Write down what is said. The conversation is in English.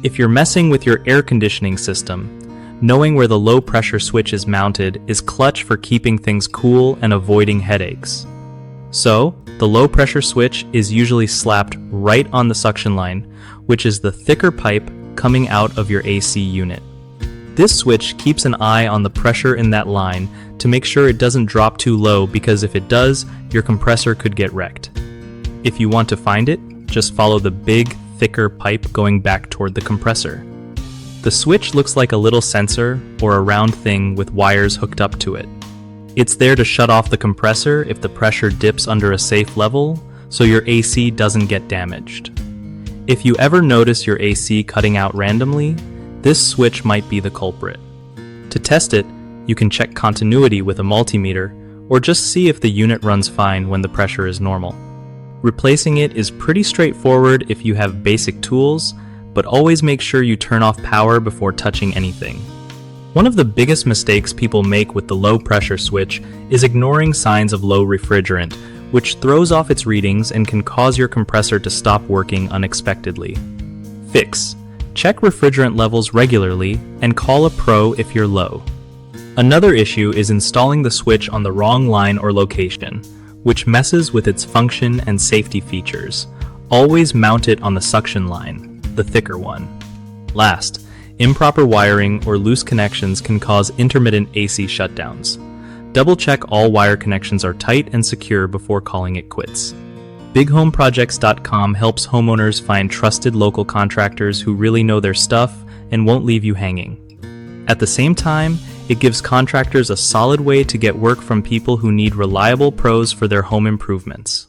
If you're messing with your air conditioning system, knowing where the low pressure switch is mounted is clutch for keeping things cool and avoiding headaches. So, the low pressure switch is usually slapped right on the suction line, which is the thicker pipe coming out of your AC unit. This switch keeps an eye on the pressure in that line to make sure it doesn't drop too low, because if it does, your compressor could get wrecked. If you want to find it, just follow the big, thicker pipe going back toward the compressor. The switch looks like a little sensor or a round thing with wires hooked up to it. It's there to shut off the compressor if the pressure dips under a safe level, so your AC doesn't get damaged. If you ever notice your AC cutting out randomly, this switch might be the culprit. To test it, you can check continuity with a multimeter, or just see if the unit runs fine when the pressure is normal. Replacing it is pretty straightforward if you have basic tools, but always make sure you turn off power before touching anything. One of the biggest mistakes people make with the low pressure switch is ignoring signs of low refrigerant, which throws off its readings and can cause your compressor to stop working unexpectedly. Fix: check refrigerant levels regularly and call a pro if you're low. Another issue is installing the switch on the wrong line or location, which messes with its function and safety features. Always mount it on the suction line, the thicker one. Last, improper wiring or loose connections can cause intermittent AC shutdowns. Double check all wire connections are tight and secure before calling it quits. BigHomeProjects.com helps homeowners find trusted local contractors who really know their stuff and won't leave you hanging. At the same time, it gives contractors a solid way to get work from people who need reliable pros for their home improvements.